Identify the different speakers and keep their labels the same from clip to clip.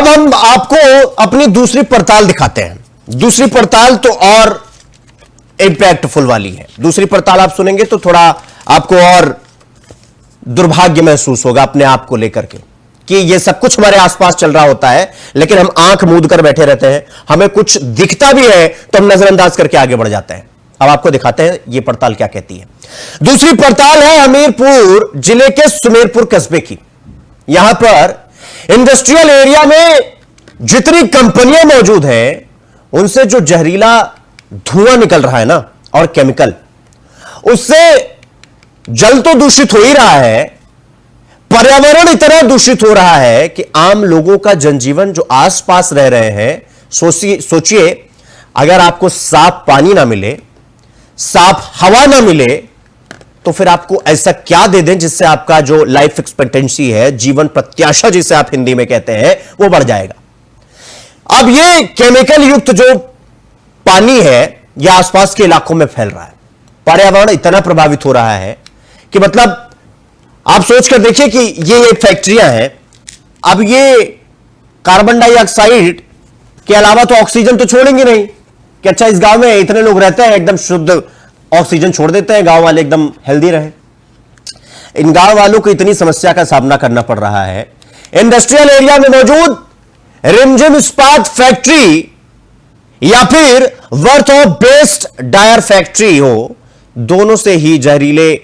Speaker 1: अब हम आपको अपनी दूसरी पड़ताल दिखाते हैं। दूसरी पड़ताल तो और इंपैक्टफुल वाली है। दूसरी पड़ताल आप सुनेंगे तो थोड़ा आपको और दुर्भाग्य महसूस होगा अपने आप को लेकर के कि ये सब कुछ हमारे आसपास चल रहा होता है, लेकिन हम आंख मूंद कर बैठे रहते हैं। हमें कुछ दिखता भी है तो हम नजरअंदाज करके आगे बढ़ जाते हैं। अब आपको दिखाते हैं ये पड़ताल क्या कहती है। दूसरी पड़ताल है हमीरपुर जिले के सुमेरपुर कस्बे की। यहां पर इंडस्ट्रियल एरिया में जितनी कंपनियां मौजूद हैं, उनसे जो जहरीला धुआं निकल रहा है ना, और केमिकल, उससे जल तो दूषित हो ही रहा है, पर्यावरण इतना दूषित हो रहा है कि आम लोगों का जनजीवन जो आसपास रह रहे हैं, सोचिए अगर आपको साफ पानी ना मिले, साफ हवा ना मिले, तो फिर आपको ऐसा क्या दे दें जिससे आपका जो लाइफ एक्सपेक्टेंसी है, जीवन प्रत्याशा जिसे आप हिंदी में कहते हैं, वो बढ़ जाएगा। अब ये केमिकल युक्त जो पानी है यह आसपास के इलाकों में फैल रहा है। पर्यावरण इतना प्रभावित हो रहा है कि मतलब आप सोचकर देखिए कि ये एक फैक्ट्रियां हैं। अब ये कार्बन डाइऑक्साइड के अलावा तो ऑक्सीजन तो छोड़ेंगे नहीं कि अच्छा इस गांव में इतने लोग रहते हैं, एकदम शुद्ध ऑक्सीजन छोड़ देते हैं, गांव वाले एकदम हेल्दी रहे। इन गांव वालों को इतनी समस्या का सामना करना पड़ रहा है। इंडस्ट्रियल एरिया में मौजूद रिमझिम इस्पात फैक्ट्री या फिर वर्थ ऑफ बेस्ड डायर फैक्ट्री हो, दोनों से ही जहरीले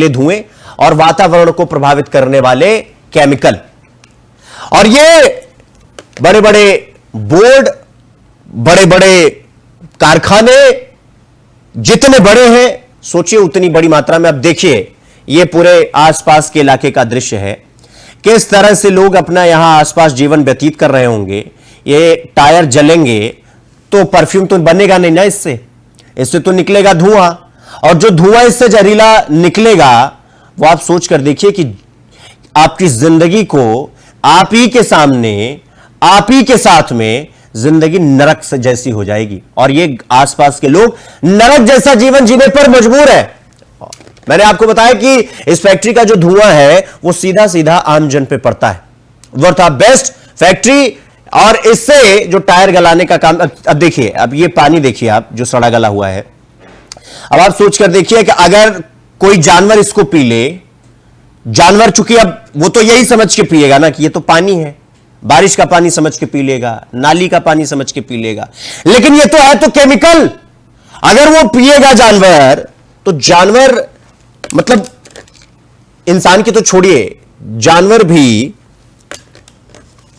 Speaker 1: धुएं और वातावरण को प्रभावित करने वाले केमिकल। और ये बड़े बड़े बोर्ड, बड़े बड़े कारखाने जितने बड़े हैं, सोचिए उतनी बड़ी मात्रा में। अब देखिए ये पूरे आसपास के इलाके का दृश्य है, किस तरह से लोग अपना यहां आसपास जीवन व्यतीत कर रहे होंगे। ये टायर जलेंगे तो परफ्यूम तो बनेगा नहीं ना, इससे तो निकलेगा धुआं, और जो धुआं इससे जहरीला निकलेगा वो आप सोच कर देखिए कि आपकी जिंदगी को आप ही के सामने, आप ही के साथ में जिंदगी नरक से जैसी हो जाएगी, और ये आसपास के लोग नरक जैसा जीवन जीने पर मजबूर है। मैंने आपको बताया कि इस फैक्ट्री का जो धुआं है वो सीधा सीधा आमजन पे पड़ता है। वर्थ ऑफ बेस्ट फैक्ट्री, और इससे जो टायर गलाने का काम, अब देखिए, अब ये पानी देखिए आप जो सड़ा गला हुआ है। अब आप सोचकर देखिए कि अगर कोई जानवर इसको पी ले, जानवर चूंकि अब वो तो यही समझ के पिएगा ना कि ये तो पानी है, बारिश का पानी समझ के पी लेगा, नाली का पानी समझ के पी लेगा, लेकिन ये तो है तो केमिकल। अगर वो पिएगा जानवर, तो जानवर मतलब इंसान की तो छोड़िए, जानवर भी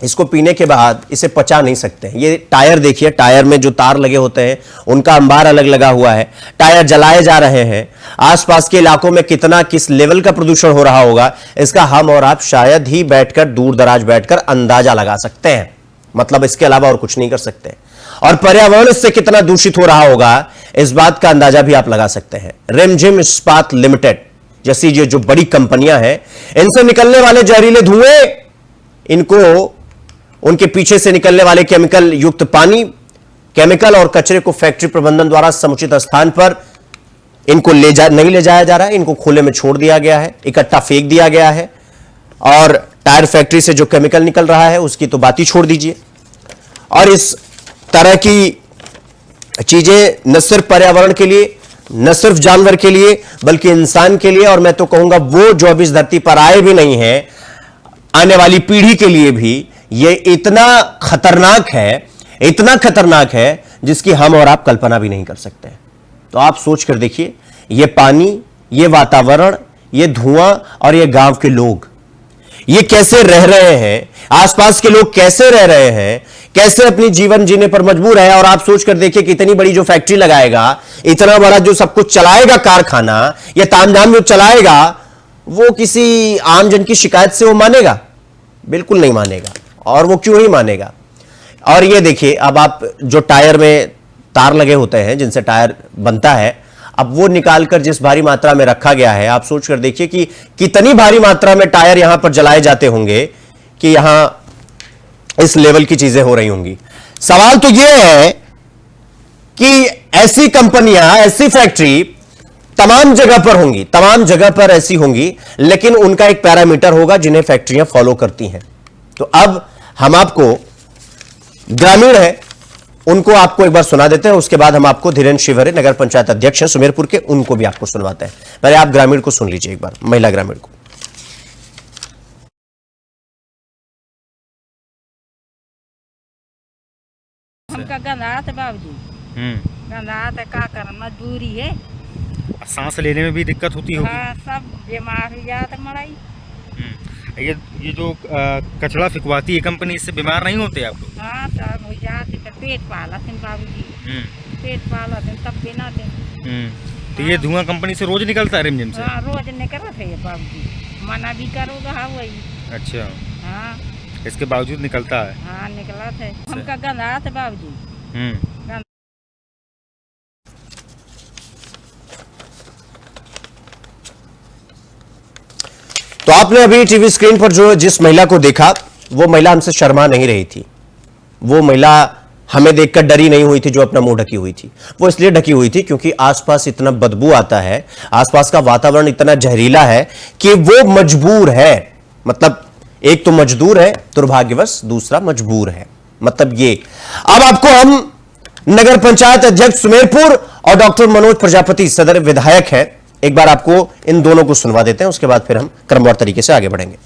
Speaker 1: इसको पीने के बाद इसे पचा नहीं सकते। ये टायर देखिए, टायर में जो तार लगे होते हैं उनका अंबार अलग लगा हुआ है, टायर जलाए जा रहे हैं। आसपास के इलाकों में कितना, किस लेवल का प्रदूषण हो रहा होगा, इसका हम और आप शायद ही बैठकर, दूर दराज बैठकर अंदाजा लगा सकते हैं। मतलब इसके अलावा और कुछ नहीं कर सकते। और पर्यावरण इससे कितना दूषित हो रहा होगा, इस बात का अंदाजा भी आप लगा सकते हैं। रिमझिम इस्पात लिमिटेड जैसी ये जो बड़ी कंपनियां हैं, इनसे निकलने वाले जहरीले धुएं, इनको उनके पीछे से निकलने वाले केमिकल युक्त पानी, केमिकल और कचरे को फैक्ट्री प्रबंधन द्वारा समुचित स्थान पर इनको नहीं ले जाया जा रहा है, इनको खुले में छोड़ दिया गया है, इकट्ठा फेंक दिया गया है। और टायर फैक्ट्री से जो केमिकल निकल रहा है उसकी तो बात ही छोड़ दीजिए। और इस तरह की चीजें न सिर्फ पर्यावरण के लिए, न सिर्फ जानवर के लिए, बल्कि इंसान के लिए, और मैं तो कहूंगा वो जो अब इस धरती पर आए भी नहीं है, आने वाली पीढ़ी के लिए भी ये इतना खतरनाक है, इतना खतरनाक है जिसकी हम और आप कल्पना भी नहीं कर सकते। तो आप सोच कर देखिए, ये पानी, ये वातावरण, ये धुआं और ये गांव के लोग, ये कैसे रह रहे हैं, आसपास के लोग कैसे रह रहे हैं, कैसे अपनी जीवन जीने पर मजबूर है। और आप सोच कर देखिए कि इतनी बड़ी जो फैक्ट्री लगाएगा, इतना बड़ा जो सब कुछ चलाएगा कारखाना या तामझाम जो चलाएगा, वो किसी आमजन की शिकायत से वो मानेगा? बिल्कुल नहीं मानेगा। और वो क्यों ही मानेगा? और ये देखिए, अब आप जो टायर में तार लगे होते हैं जिनसे टायर बनता है, अब वो निकालकर जिस भारी मात्रा में रखा गया है, आप सोचकर देखिए कि कितनी भारी मात्रा में टायर यहां पर जलाए जाते होंगे कि यहां इस लेवल की चीजें हो रही होंगी। सवाल तो यह है कि ऐसी कंपनियां, ऐसी फैक्ट्री तमाम जगह पर होंगी, तमाम जगह पर ऐसी होंगी, लेकिन उनका एक पैरामीटर होगा जिन्हें फैक्ट्रियां फॉलो करती हैं। तो अब हम आपको ग्रामीण है उनको आपको एक बार सुना देते हैं, उसके बाद हम आपको धीरेन्द्र शिवहरे नगर पंचायत अध्यक्ष हैं सुमेरपुर के, उनको भी आपको सुनवाते हैं। पहले आप ग्रामीण को सुन लीजिए एक बार, महिला ग्रामीण को।
Speaker 2: हमका गंधात है बाबूजी, गंधात है, का करन मजबूरी है।
Speaker 3: सांस लेने में भी दिक्कत होती होगी।
Speaker 2: हाँ, सब बीमार हो जाते मड़ाई।
Speaker 3: ये जो कचरा फिकवाती है कंपनी, इससे बीमार नहीं होते आप लोग?
Speaker 2: हाँ, सब हो जाते, तो पेट पाला थे बाबूजी, पेट पाला थे तब बिना थे।
Speaker 3: तो ये धुआं कंपनी से रोज निकलता है रिमझिम से?
Speaker 2: हाँ, रोज निकल थे बाबूजी, मना भी करोगे हाँ वही।
Speaker 3: अच्छा,
Speaker 2: हाँ
Speaker 3: इसके बावजूद निकलता है?
Speaker 2: हाँ, निकला थे। हमका गंधात है बाबूजी।
Speaker 1: तो आपने अभी टीवी स्क्रीन पर जो जिस महिला को देखा, वो महिला हमसे शर्मा नहीं रही थी, वो महिला हमें देखकर डरी नहीं हुई थी जो अपना मुंह ढकी हुई थी। वो इसलिए ढकी हुई थी क्योंकि आसपास इतना बदबू आता है, आसपास का वातावरण इतना जहरीला है कि वो मजबूर है। मतलब एक तो मजदूर है दुर्भाग्यवश, दूसरा मजबूर है। मतलब ये अब आपको हम नगर पंचायत अध्यक्ष सुमेरपुर और डॉक्टर मनोज प्रजापति सदर विधायक हैं, एक बार आपको इन दोनों को सुनवा देते हैं, उसके बाद फिर हम क्रमवार तरीके से आगे बढ़ेंगे।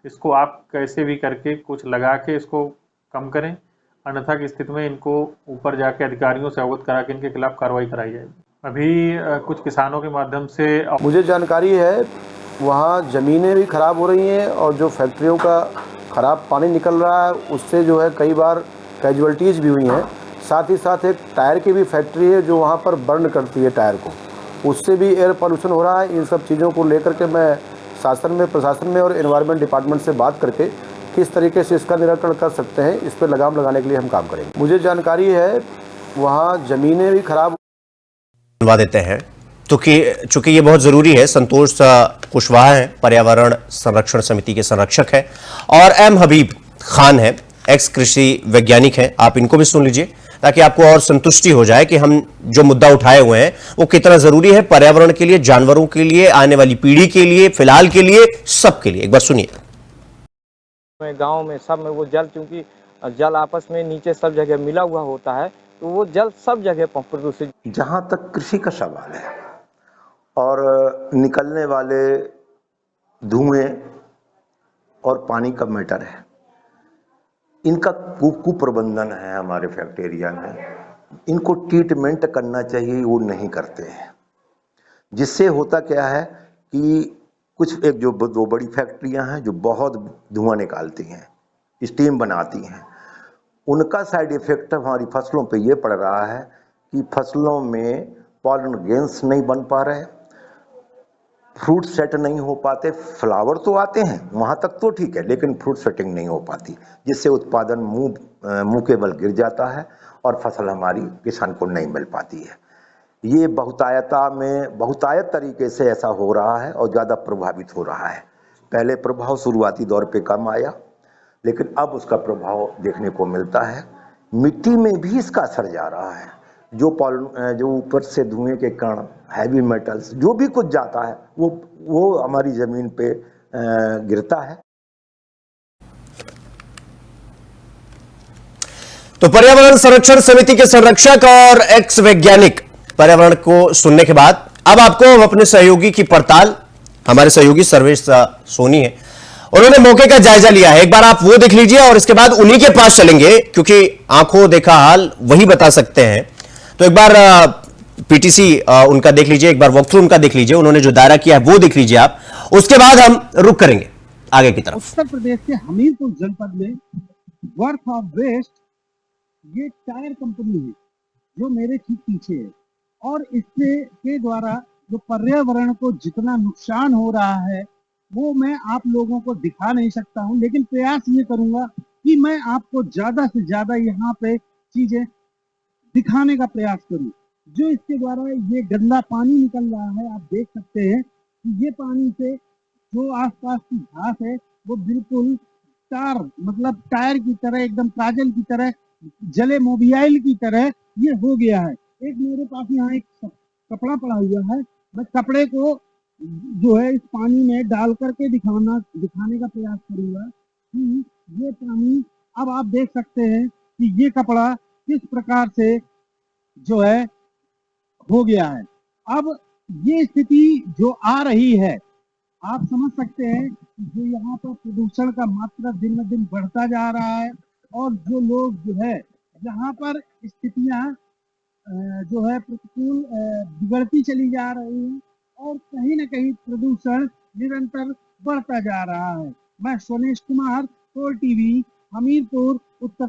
Speaker 4: इसको आप कैसे भी करके कुछ लगा के इसको कम करें, अन्यथा की स्थिति में इनको ऊपर जाके अधिकारियों से अवगत करा के इनके खिलाफ कार्रवाई कराई जाएगी। अभी कुछ किसानों के माध्यम से
Speaker 5: मुझे जानकारी है वहाँ ज़मीनें भी ख़राब हो रही हैं और जो फैक्ट्रियों का ख़राब पानी निकल रहा है उससे जो है कई बार कैजुअल्टीज़ भी हुई हैं। साथ ही साथ एक टायर की भी फैक्ट्री है जो वहाँ पर बर्न करती है टायर को, उससे भी एयर पॉल्यूशन हो रहा है। इन सब चीज़ों को लेकर के मैं शासन में, प्रशासन में और एनवायरनमेंट डिपार्टमेंट से बात करके किस तरीके से इसका निराकरण कर सकते हैं, इस पर लगाम लगाने के लिए हम काम करेंगे। मुझे जानकारी है वहाँ ज़मीनें भी खराब
Speaker 1: सुनवा देते हैं तो कि चूंकि ये बहुत जरूरी है। संतोष कुशवाहा हैं, पर्यावरण संरक्षण समिति के संरक्षक हैं, और एम हबीब खान है, एक्स कृषि वैज्ञानिक हैं। आप इनको भी सुन लीजिए ताकि आपको और संतुष्टि हो जाए कि हम जो मुद्दा उठाए हुए हैं वो कितना जरूरी है पर्यावरण के लिए, जानवरों के लिए, आने वाली पीढ़ी के लिए, फिलहाल के लिए, सबके लिए। एक बार सुनिए।
Speaker 6: गांव में सब में वो जल, चूंकि जल आपस में नीचे सब जगह मिला हुआ होता है, तो वो जल सब जगह प्रदूषित।
Speaker 7: जहाँ तक कृषि का सवाल है और निकलने वाले धुएं और पानी का मैटर है, इनका कुप्रबंधन है हमारे फैक्ट्रिया में। इनको ट्रीटमेंट करना चाहिए, वो नहीं करते हैं, जिससे होता क्या है कि कुछ एक जो दो बड़ी फैक्ट्रियां हैं जो बहुत धुआं निकालती हैं, स्टीम बनाती हैं, उनका साइड इफेक्ट हमारी फसलों पे ये पड़ रहा है कि फसलों में पॉलन ग्रेन्स नहीं बन पा रहे, फ्रूट सेट नहीं हो पाते। फ्लावर तो आते हैं वहाँ तक तो ठीक है, लेकिन फ्रूट सेटिंग नहीं हो पाती, जिससे उत्पादन मुंह के बल गिर जाता है और फसल हमारी किसान को नहीं मिल पाती है। ये बहुतायत तरीके से ऐसा हो रहा है और ज़्यादा प्रभावित हो रहा है। पहले प्रभाव शुरुआती दौर पे कम आया, लेकिन अब उसका प्रभाव देखने को मिलता है। मिट्टी में भी इसका असर जा रहा है। जो ऊपर से धुएं के कण, हैवी मेटल्स, जो भी कुछ जाता है वो हमारी जमीन पे गिरता है।
Speaker 1: तो पर्यावरण संरक्षण समिति के संरक्षक और एक्स वैज्ञानिक पर्यावरण को सुनने के बाद अब आपको हम अपने सहयोगी की पड़ताल, हमारे सहयोगी सर्वेश सोनी है, उन्होंने मौके का जायजा लिया है। एक बार आप वो देख लीजिए और इसके बाद उन्हीं के पास चलेंगे, क्योंकि आंखों देखा हाल वही बता सकते हैं। तो एक बार पीटीसी उनका देख लीजिए, एक बार वॉक थ्रू उनका देख लीजिए, उन्होंने जो दायरा किया है वो देख लीजिए आप, उसके बाद हम रुक करेंगे आगे की तरफ।
Speaker 8: उत्तर प्रदेश के हमीरपुर जनपद में वर्थ ऑफ वेस्ट, ये टायर कंपनी है जो मेरे ठीक पीछे है, और इससे के द्वारा जो पर्यावरण को जितना नुकसान हो रहा है वो मैं आप लोगों को दिखा नहीं सकता हूं, लेकिन प्रयास ये करूंगा कि मैं आपको ज्यादा से ज्यादा यहाँ पे चीजें दिखाने का प्रयास करूं। जो इसके द्वारा ये गंदा पानी निकल रहा है, आप देख सकते हैं कि ये पानी से जो आसपास की घास है वो बिल्कुल मतलब टायर की तरह, एकदम काजल की तरह, जले मोबियाइल की तरह ये हो गया है। एक मेरे पास यहाँ एक कपड़ा पड़ा हुआ है, मैं कपड़े को जो है इस पानी में डाल करके दिखाने का प्रयास करूंगा कि ये पानी, अब आप देख सकते हैं कि ये कपड़ा किस प्रकार से जो है हो गया है। अब ये स्थिति जो आ रही है, आप समझ सकते हैं कि जो यहाँ पर प्रदूषण का मात्रा दिन ब दिन बढ़ता जा रहा है और जो लोग जो है यहाँ पर स्थितियाँ जो है प्रतिकूल बिगड़ती चली जा रही है और कहीं न कहीं प्रदूषण निरंतर बढ़ता जा रहा है। मैं सोनेश कुमार, सोल टीवी, हमीरपुर, उत्तर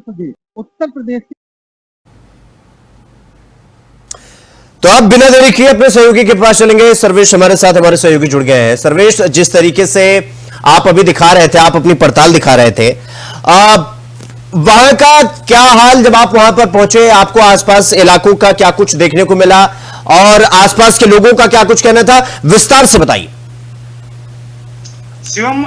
Speaker 8: प्रदेश।
Speaker 1: तो अब बिना देरी किए अपने सहयोगी के पास चलेंगे। सर्वेश हमारे साथ, हमारे सहयोगी जुड़ गए हैं। सर्वेश, जिस तरीके से आप अभी दिखा रहे थे, आप अपनी पड़ताल दिखा रहे थे, वहां का क्या हाल, जब आप वहां पर पहुंचे, आपको आसपास इलाकों का क्या कुछ देखने को मिला और आसपास के लोगों का क्या कुछ कहना था, विस्तार से बताइए।
Speaker 9: शिवम,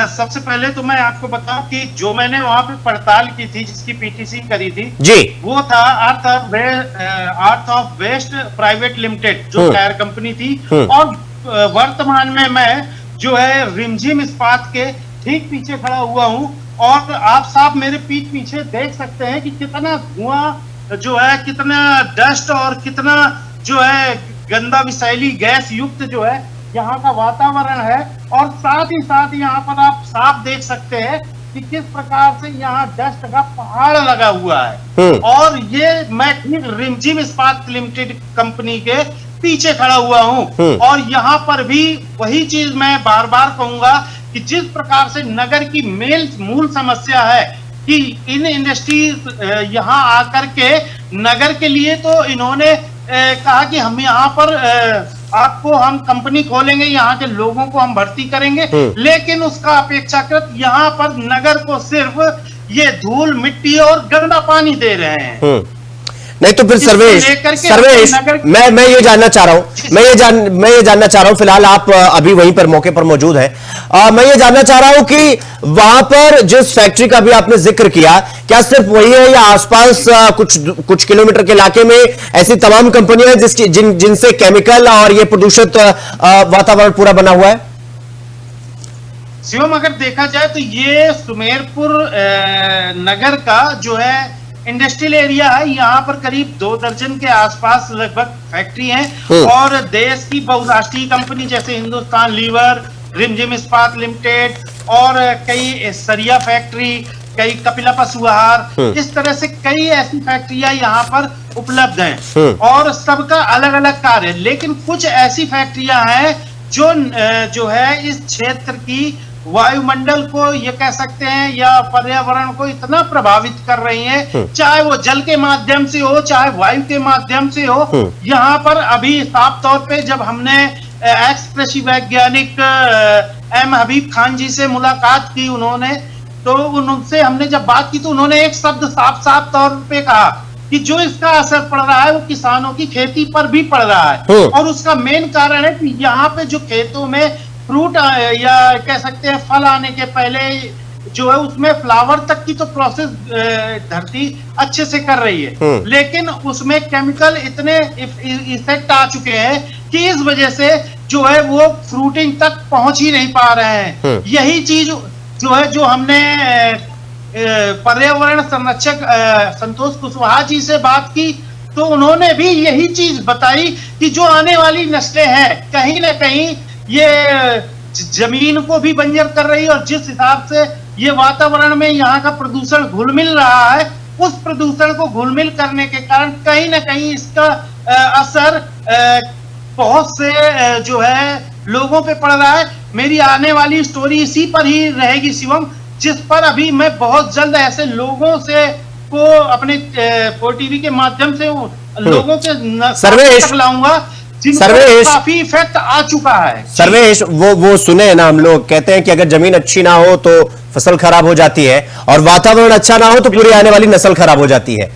Speaker 9: सबसे पहले तो मैं आपको बताऊं कि जो मैंने वहां पे पड़ताल की थी, जिसकी पीटीसी करी थी जी, वो था earth of waste private limited, जो टायर कंपनी थी। और वर्तमान में मैं जो है रिमझिम इस्पात के ठीक पीछे खड़ा हुआ हूं और आप साहब मेरे पीछे देख सकते हैं कि कितना धुआं जो है, कितना डस्ट और कितना जो है गंदा विषैली गैस युक्त जो है यहाँ का वातावरण है। और साथ ही साथ यहाँ पर आप साफ देख सकते हैं कि किस प्रकार से यहाँ डस्ट का पहाड़ लगा हुआ है। और ये मैं रिमझिम इस्पात लिमिटेड कंपनी के पीछे खड़ा हुआ हूँ और यहाँ पर भी वही चीज मैं बार बार कहूंगा कि जिस प्रकार से नगर की मूल समस्या है कि इन इंडस्ट्रीज यहाँ आकर के नगर के लिए तो इन्होंने कहा कि हम यहाँ पर आपको हम कंपनी खोलेंगे, यहाँ के लोगों को हम भर्ती करेंगे, लेकिन उसका अपेक्षाकृत यहाँ पर नगर को सिर्फ ये धूल मिट्टी और गंदा पानी दे रहे हैं।
Speaker 1: नहीं तो फिर सर्वेश मैं ये जानना चाह रहा हूं, मैं ये जानना चाह रहा हूं, फिलहाल आप अभी वहीं पर मौके पर मौजूद हैं, मैं ये जानना चाह रहा हूं कि वहां पर जिस फैक्ट्री का भी आपने जिक्र किया, क्या सिर्फ वही है या आसपास कुछ किलोमीटर के इलाके में ऐसी तमाम कंपनियां हैं जिनसे केमिकल और ये प्रदूषित वातावरण पूरा बना हुआ है?
Speaker 9: शिवम, अगर देखा जाए तो ये सुमेरपुर नगर का जो है इंडस्ट्रियल एरिया है। यहाँ पर करीब 2 दर्जन के आसपास लगभग फैक्ट्री हैं और देश की बहुराष्ट्रीय कंपनी जैसे हिंदुस्तान लीवर, रिमझिम इस्पात लिमिटेड और कई सरिया फैक्ट्री, कई कपिला पशु आहार, इस तरह से कई ऐसी फैक्ट्रियां यहाँ पर उपलब्ध हैं और सबका अलग अलग कार्य है। लेकिन कुछ ऐसी फैक्ट्रियां हैं जो है इस क्षेत्र की वायुमंडल को ये कह सकते हैं या पर्यावरण को इतना प्रभावित कर रही हैं, चाहे वो जल के माध्यम से हो चाहे वायु के माध्यम से हो। यहाँ पर अभी साफ तौर पे जब हमने एक्स कृषि वैज्ञानिक एम हबीब खान जी से मुलाकात की, तो उनसे हमने जब बात की तो उन्होंने एक शब्द साफ तौर पे कहा कि जो इसका असर पड़ रहा है वो किसानों की खेती पर भी पड़ रहा है और उसका मेन कारण है कि यहाँ पे जो खेतों में फ्रूट या कह सकते हैं फल आने के पहले जो है उसमें फ्लावर तक की तो प्रोसेस धरती अच्छे से कर रही है, लेकिन उसमें केमिकल इतने इफेक्ट आ चुके हैं कि इस वजह से जो है वो फ्रूटिंग तक पहुंच ही नहीं पा रहे हैं। यही चीज जो है जो हमने पर्यावरण संरक्षक संतोष कुशवाहा जी से बात की तो उन्होंने भी यही चीज बताई कि जो आने वाली नस्लें हैं कहीं ना कहीं ये जमीन को भी बंजर कर रही है और जिस हिसाब से ये वातावरण में यहाँ का प्रदूषण घुल मिल रहा है, उस प्रदूषण को घुल मिल करने के कारण कहीं ना कहीं इसका असर बहुत से जो है लोगों पे पड़ रहा है। मेरी आने वाली स्टोरी इसी पर ही रहेगी शिवम, जिस पर अभी मैं बहुत जल्द ऐसे लोगों से को अपने टीवी के माध्यम से लोगों के सर्वेश लाऊंगा
Speaker 1: सर्वेश
Speaker 9: काफी इफेक्ट आ चुका है।
Speaker 1: सर्वेश वो सुने ना, हम लोग कहते हैं कि अगर जमीन अच्छी ना हो तो फसल खराब हो जाती है और वातावरण अच्छा ना हो तो पूरी आने वाली नस्ल खराब हो जाती है।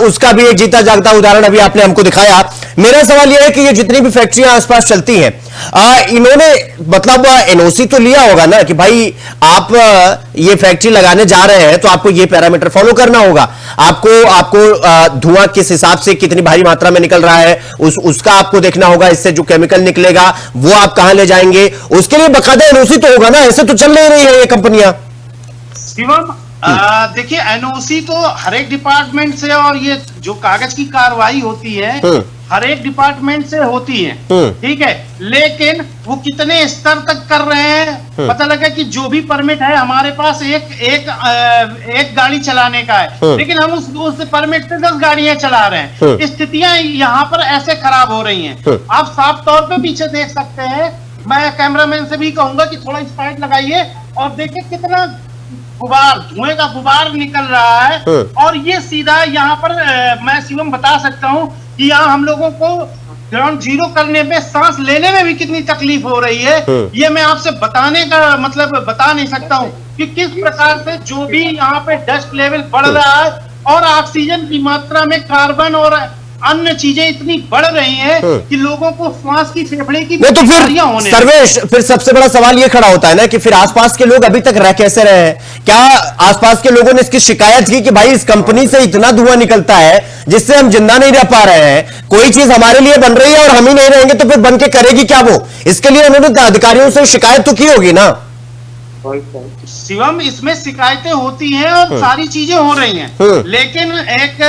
Speaker 1: उसका भी एक जीता जागता उदाहरण अभी आपने हमको दिखाया। मेरा सवाल यह है कि ये जितनी भी फैक्ट्रियां आसपास चलती हैं, इन्होंने मतलब एनओसी तो लिया होगा ना कि भाई आप ये फैक्ट्री लगाने जा रहे हैं तो आपको ये पैरामीटर फॉलो करना होगा, आपको धुआं किस हिसाब से कितनी भारी मात्रा में निकल रहा है उसका आपको देखना होगा, इससे जो केमिकल निकलेगा वो आप कहां ले जाएंगे, उसके लिए बकायदा एनओसी तो होगा ना, ऐसे तो चल नहीं रही है ये कंपनियां।
Speaker 9: शिवम, देखिए एनओसी तो हर एक डिपार्टमेंट से, और ये जो कागज की कार्रवाई होती है हर एक डिपार्टमेंट से होती है, ठीक है, लेकिन वो कितने स्तर तक कर रहे हैं, पता लगा कि जो भी परमिट है हमारे पास एक गाड़ी चलाने का है, लेकिन हम उस परमिट से 10 गाड़ियां चला रहे हैं। स्थितियां यहाँ पर ऐसे खराब हो रही हैं। आप साफ तौर पे पीछे देख सकते हैं, मैं कैमरामैन से भी कहूंगा कि थोड़ा स्पाइट लगाइए और देखिए कितना गुबार, धुएं का गुबार निकल रहा है, और ये सीधा यहाँ पर मैं शिवम बता सकता हूँ कि यहाँ हम लोगों को ग्राउंड जीरो करने में, सांस लेने में भी कितनी तकलीफ हो रही है, ये मैं आपसे बताने का मतलब बता नहीं सकता हूँ कि किस प्रकार से जो भी यहाँ पे डस्ट लेवल बढ़ रहा है और ऑक्सीजन की मात्रा में कार्बन और अन्य चीजें इतनी बढ़ रही हैं कि लोगों को श्वास की, फेफड़े की
Speaker 1: नहीं, तो
Speaker 9: बीमारियां होने
Speaker 1: सर्वेश, फिर सबसे बड़ा सवाल ये खड़ा होता है ना कि फिर आसपास के लोग अभी तक रह कैसे रहे हैं? क्या आसपास के लोगों ने इसकी शिकायत की कि भाई इस कंपनी से इतना धुआं निकलता है जिससे हम जिंदा नहीं रह पा रहे हैं, कोई चीज हमारे लिए बन रही है और हम ही नहीं रहेंगे तो फिर बन के करेगी क्या वो? इसके लिए उन्होंने अधिकारियों से शिकायत तो की होगी ना?
Speaker 9: शिवम, इसमें शिकायतें होती हैं और सारी चीजें हो रही हैं, लेकिन एक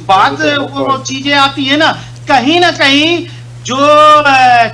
Speaker 9: बात वो चीजें आती है ना कहीं जो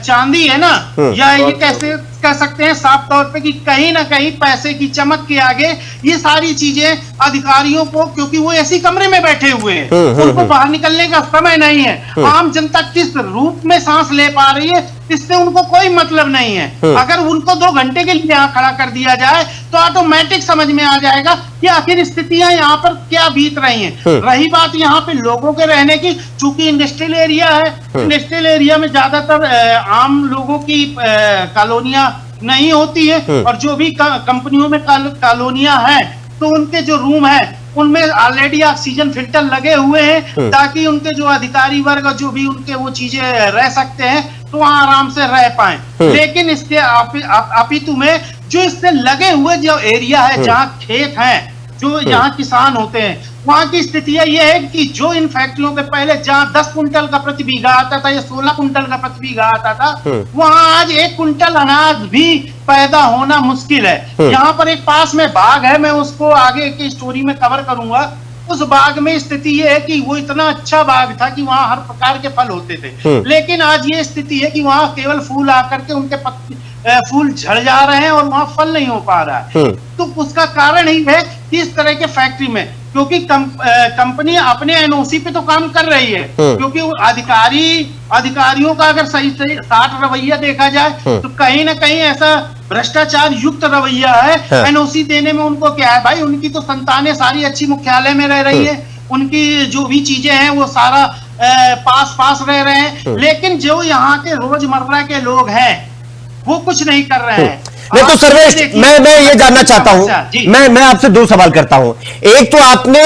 Speaker 9: चांदी है ना, या ये कैसे कह सकते हैं साफ तौर पे कि कहीं ना कहीं पैसे की चमक के आगे ये सारी चीजें अधिकारियों को, क्योंकि वो ऐसी कमरे में बैठे हुए हैं, उनको बाहर निकलने का समय नहीं है। आम जनता किस रूप में सांस ले पा रही है इससे उनको कोई मतलब नहीं है। अगर उनको 2 घंटे के लिए यहाँ खड़ा कर दिया जाए तो ऑटोमेटिक समझ में आ जाएगा कि आखिर स्थितियां यहाँ पर क्या बीत रही हैं। रही बात यहाँ पे लोगों के रहने की, चूंकि इंडस्ट्रियल एरिया है, इंडस्ट्रियल एरिया में ज्यादातर आम लोगों की कॉलोनियां नहीं होती है, और जो भी कंपनियों में कॉलोनियां हैं तो उनके जो रूम है उनमें ऑलरेडी ऑक्सीजन फिल्टर लगे हुए हैं ताकि उनके जो अधिकारी वर्ग जो भी उनके वो चीजें रह सकते हैं तो वहां आराम से रह पाए। लेकिन इसके अपितु में जो इससे लगे हुए जो एरिया है जहाँ खेत हैं, जो यहाँ किसान होते हैं, वहां की स्थितियां ये है कि जो इन फैक्ट्रियों के पहले जहाँ 10 कुंटल का प्रति बीघा आता था या 16 कुंटल का प्रति बीघा आता था, वहां आज 1 कुंटल अनाज भी पैदा होना मुश्किल है। यहाँ पर एक पास में बाग है, मैं उसको आगे की स्टोरी में कवर करूंगा। उस बाग में स्थिति ये है कि वो इतना अच्छा बाग था कि वहां हर प्रकार के फल होते थे, लेकिन आज ये स्थिति है कि वहां केवल फूल आकर के उनके फूल झड़ जा रहे हैं और वहां फल नहीं हो पा रहा है। तो उसका कारण ही है कि इस तरह के फैक्ट्री में, क्योंकि कंपनी अपने एनओसी पे तो काम कर रही है, क्योंकि अधिकारियों का अगर सही से 60 रवैया देखा जाए तो कहीं ना कहीं ऐसा भ्रष्टाचार युक्त रवैया है। एनओसी देने में उनको क्या है भाई, उनकी तो संतानें सारी अच्छी मुख्यालय में रह रही है, उनकी जो भी चीजें हैं वो सारा पास रह रहे हैं, लेकिन जो यहाँ के रोजमर्रा के लोग हैं वो कुछ नहीं कर रहे हैं।
Speaker 1: नहीं तो सर्वेश, मैं ये जानना चाहता हूं, मैं आपसे 2 सवाल करता हूं। एक तो आपने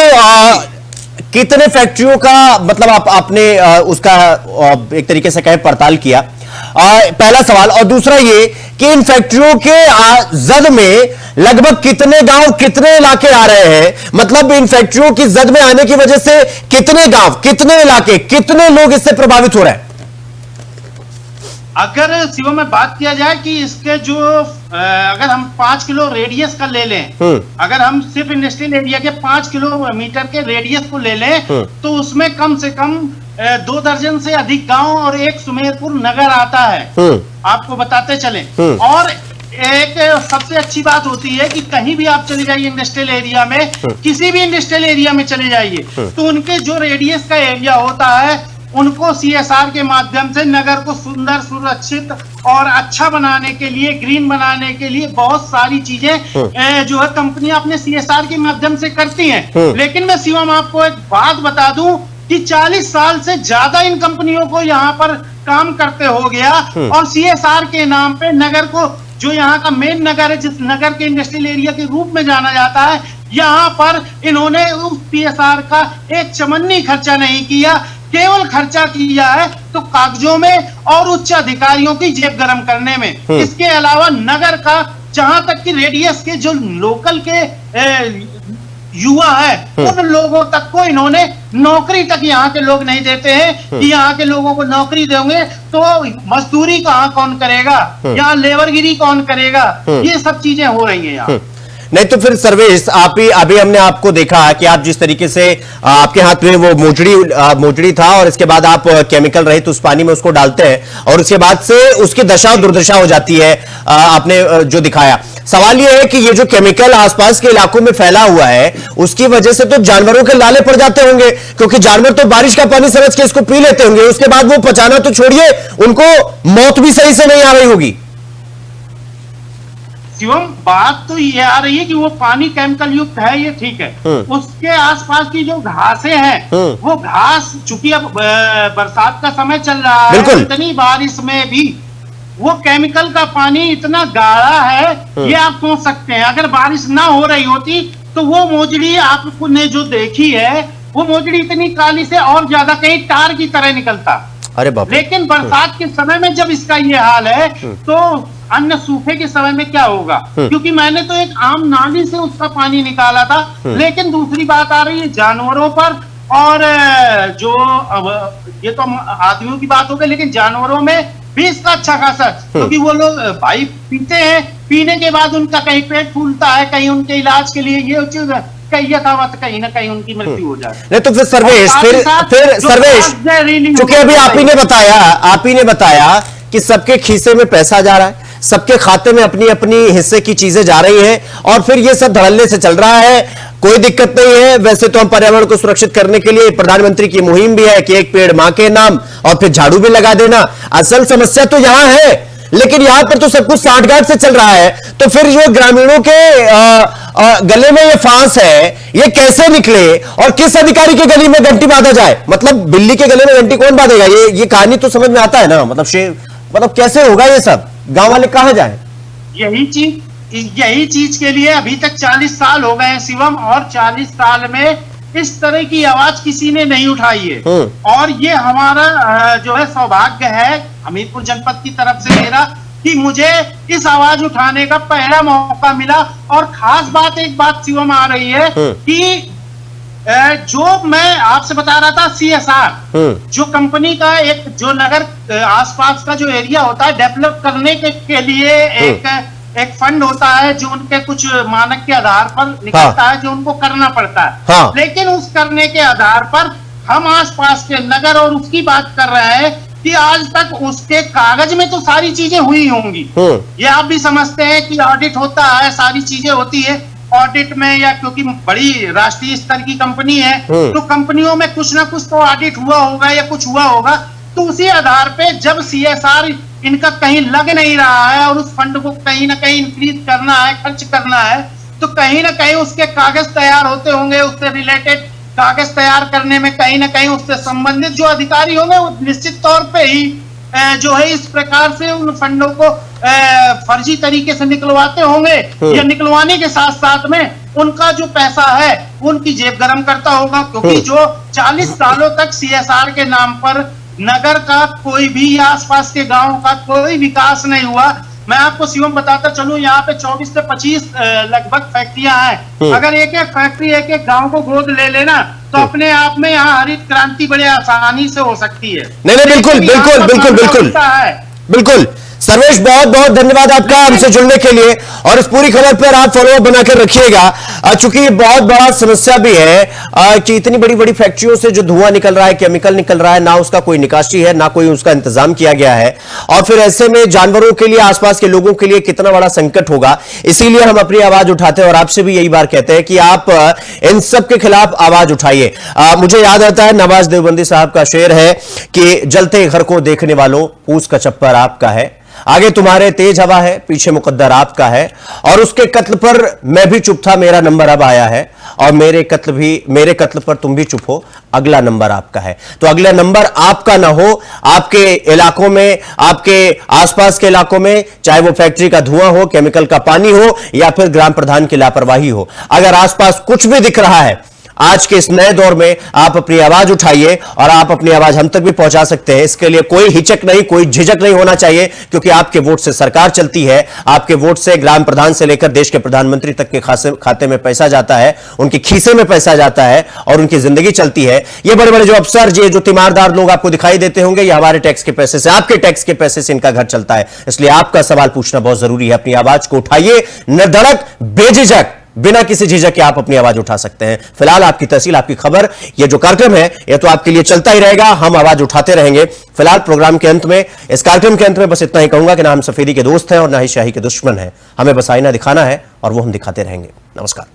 Speaker 1: कितने फैक्ट्रियों का मतलब आपने उसका एक तरीके से कहे पड़ताल किया, पहला सवाल, और दूसरा ये कि इन फैक्ट्रियों के जद में लगभग कितने गांव, कितने इलाके आ रहे हैं, मतलब इन फैक्ट्रियों की जद में आने की वजह से कितने गांव, कितने इलाके, कितने लोग इससे प्रभावित हो रहे हैं?
Speaker 9: अगर शिवम में बात किया जाए कि इसके जो अगर हम 5 किलो रेडियस का ले लें, अगर हम सिर्फ इंडस्ट्रियल एरिया के 5 किलोमीटर के रेडियस को ले लें तो उसमें कम से कम 2 दर्जन से अधिक गांव और एक सुमेरपुर नगर आता है, आपको बताते चले। और एक सबसे अच्छी बात होती है कि कहीं भी आप चले जाइए इंडस्ट्रियल एरिया में, किसी भी इंडस्ट्रियल एरिया में चले जाइए तो उनके जो रेडियस का एरिया होता है उनको सीएसआर के माध्यम से नगर को सुंदर, सुरक्षित और अच्छा बनाने के लिए, ग्रीन बनाने के लिए बहुत सारी चीजें जो है कंपनियां अपने सीएसआर के माध्यम से करती हैं। लेकिन मैं शिवम आपको एक बात बता दूं कि 40 साल से ज्यादा इन कंपनियों को यहाँ पर काम करते हो गया, और सीएसआर के नाम पे नगर को, जो यहाँ का मेन नगर है, जिस नगर के इंडस्ट्रियल एरिया के रूप में जाना जाता है, यहाँ पर इन्होंने उस सीएसआर का एक चमन्नी खर्चा नहीं किया। केवल खर्चा किया है तो कागजों में और उच्च अधिकारियों की जेब गरम करने में। इसके अलावा नगर का जहां तक कि रेडियस के जो लोकल के युवा है उन लोगों तक को इन्होंने नौकरी तक यहाँ के लोग नहीं देते हैं कि यहाँ के लोगों को नौकरी देंगे तो मजदूरी कहाँ कौन करेगा, यहाँ लेबरगिरी कौन करेगा, ये सब चीजें हो रही हैं यहाँ।
Speaker 1: नहीं तो फिर सर्वेश, आप ही अभी हमने आपको देखा कि आप जिस तरीके से आपके हाथ में वो मोजड़ी था और इसके बाद आप केमिकल रहित उस पानी में उसको डालते हैं और उसके बाद से उसकी दशा और दुर्दशा हो जाती है, आपने जो दिखाया। सवाल यह है कि ये जो केमिकल आसपास के इलाकों में फैला हुआ है उसकी वजह से तो जानवरों के लाले पड़ जाते होंगे, क्योंकि जानवर तो बारिश का पानी समझ के इसको पी लेते होंगे, उसके बाद वो पचाना तो छोड़िए, उनको मौत भी सही से नहीं आ रही होगी।
Speaker 9: शिवम, बात तो ये आ रही है कि वो पानी केमिकल युक्त है, ये ठीक है। उसके आसपास की जो घासें हैं वो घास, चूंकि अब बरसात का समय चल रहा है, इतनी बारिश में भी वो केमिकल का पानी इतना गाढ़ा है, ये आप सोच सकते हैं। अगर बारिश ना हो रही होती तो वो मोजड़ी आपने जो देखी है वो मोजड़ी इतनी काली से और ज्यादा कहीं टार की तरह निकलता।
Speaker 1: अरे बाप। लेकिन
Speaker 9: बरसात के समय में जब इसका ये हाल है तो अन्य सूखे के समय में क्या होगा, क्योंकि मैंने तो एक आम नाली से उसका पानी निकाला था। लेकिन दूसरी बात आ रही है जानवरों पर, और जो अब ये तो आदमियों की बात हो गई, लेकिन जानवरों में भी इसका अच्छा खासा, क्योंकि वो लोग भाई पीते हैं, पीने के बाद उनका कहीं पेट फूलता है, कहीं उनके इलाज के लिए ये चीज कहीं ना कहीं उनकी मृत्यु हो जाए।
Speaker 1: नहीं तो फिर सर्वेश, फिर सर्वेश, क्योंकि अभी आप ही ने बताया कि सबके खीसे में पैसा जा रहा है, सबके खाते में अपनी अपनी हिस्से की चीजें जा रही हैं और फिर ये सब धड़ल्ले से चल रहा है, कोई दिक्कत नहीं है। वैसे तो हम पर्यावरण को सुरक्षित करने के लिए प्रधानमंत्री की मुहिम भी है कि एक पेड़ मां के नाम, और फिर झाड़ू भी लगा देना। असल समस्या तो यहां है, लेकिन यहां पर तो सब कुछ साठगांठ से चल रहा है। तो फिर जो ग्रामीणों के गले में ये फांस है, ये कैसे निकले और किस अधिकारी के गले में घंटी बांधा जाए? मतलब बिल्ली के गले में घंटी कौन बांधेगा? ये कहानी तो समझ में आता है ना, मतलब कैसे होगा ये सब? गांव वाले कहां जाए?
Speaker 9: यही चीज के लिए अभी तक 40 साल हो गए हैं शिवम, और 40 साल में इस तरह की आवाज किसी ने नहीं उठाई है। और ये हमारा जो है सौभाग्य है हमीरपुर जनपद की तरफ से मेरा, कि मुझे इस आवाज उठाने का पहला मौका मिला। और खास बात, एक बात शिवम आ रही है कि जो मैं आपसे बता रहा था CSR, जो कंपनी का एक जो नगर आसपास का जो एरिया होता है डेवलप करने के लिए एक फंड होता है जो उनके कुछ मानक के आधार पर निकलता है, जो उनको करना पड़ता है। लेकिन उस करने के आधार पर हम आसपास के नगर और उसकी बात कर रहे हैं कि आज तक उसके कागज में तो सारी चीजें हुई होंगी। ये आप भी समझते हैं कि ऑडिट होता है, सारी चीजें होती है ऑडिट में, या क्योंकि बड़ी राष्ट्रीय स्तर की कंपनी है तो कंपनियों में कुछ ना कुछ तो ऑडिट हुआ होगा या कुछ हुआ होगा। तो उसी आधार पे जब CSR इनका कहीं लग नहीं रहा है और उस फंड को कहीं ना कहीं इंक्रीज करना है, खर्च करना है, तो कहीं ना कहीं उसके कागज तैयार होते होंगे, उससे रिलेटेड कागज तैयार करने में कहीं ना कहीं उससे संबंधित जो अधिकारी होंगे वो निश्चित तौर पे ही जो है इस प्रकार से उन फंडों को फर्जी तरीके से निकलवाते होंगे, या निकलवाने के साथ साथ में उनका जो पैसा है उनकी जेब गरम करता होगा। क्योंकि जो 40 सालों तक CSR के नाम पर नगर का कोई भी या आसपास के गांव का कोई विकास नहीं हुआ। मैं आपको शिवम बताता चलूं, यहाँ पे 24 से 25 लगभग फैक्ट्रियां हैं। अगर एक एक फैक्ट्री एक एक गांव को गोद ले लेना तो अपने आप में यहाँ हरित क्रांति बड़े आसानी से हो सकती है।
Speaker 1: नहीं, बिल्कुल सर्वेश, बहुत बहुत धन्यवाद आपका हमसे जुड़ने के लिए, और इस पूरी खबर पर आप फॉलोअप बनाकर रखिएगा। चूंकि ये बहुत बड़ा समस्या भी है कि इतनी बड़ी बड़ी फैक्ट्रियों से जो धुआं निकल रहा है, केमिकल निकल रहा है, ना उसका कोई निकासी है, ना कोई उसका इंतजाम किया गया है, और फिर ऐसे में जानवरों के लिए, आसपास के लोगों के लिए कितना बड़ा संकट होगा। इसीलिए हम अपनी आवाज उठाते हैं और आपसे भी यही बार कहते हैं कि आप इन सब के खिलाफ आवाज उठाइए। मुझे याद आता है नवाज देवबंदी साहब का शेर है कि जलते घर को देखने वालों पूछ का चप्पर आपका है, आगे तुम्हारे तेज हवा है, पीछे मुकद्दर आपका है, और उसके कत्ल पर मैं भी चुप था, मेरा नंबर अब आया है, और मेरे कत्ल पर तुम भी चुप हो, अगला नंबर आपका है। तो अगला नंबर आपका ना हो, आपके इलाकों में, आपके आसपास के इलाकों में, चाहे वो फैक्ट्री का धुआं हो, केमिकल का पानी हो, या फिर ग्राम प्रधान की लापरवाही हो, अगर आसपास कुछ भी दिख रहा है, आज के इस नए दौर में आप अपनी आवाज उठाइए और आप अपनी आवाज हम तक भी पहुंचा सकते हैं। इसके लिए कोई हिचक नहीं, कोई झिझक नहीं होना चाहिए, क्योंकि आपके वोट से सरकार चलती है, आपके वोट से ग्राम प्रधान से लेकर देश के प्रधानमंत्री तक के खाते में पैसा जाता है, उनके खीसे में पैसा जाता है और उनकी जिंदगी चलती है। ये बड़े बड़े जो अफसर, ये जो तीमारदार लोग आपको दिखाई देते होंगे, ये हमारे टैक्स के पैसे से, आपके टैक्स के पैसे से इनका घर चलता है। इसलिए आपका सवाल पूछना बहुत जरूरी है। अपनी आवाज को उठाइए, निर्धड़क, बेझिझक, बिना किसी झिझक के आप अपनी आवाज उठा सकते हैं। फिलहाल आपकी तहसील, आपकी खबर, ये जो कार्यक्रम है ये तो आपके लिए चलता ही रहेगा, हम आवाज उठाते रहेंगे। फिलहाल प्रोग्राम के अंत में, इस कार्यक्रम के अंत में बस इतना ही कहूंगा कि ना हम सफेदी के दोस्त हैं और ना ही शाही के दुश्मन हैं। हमें बस आईना दिखाना है और वो हम दिखाते रहेंगे। नमस्कार।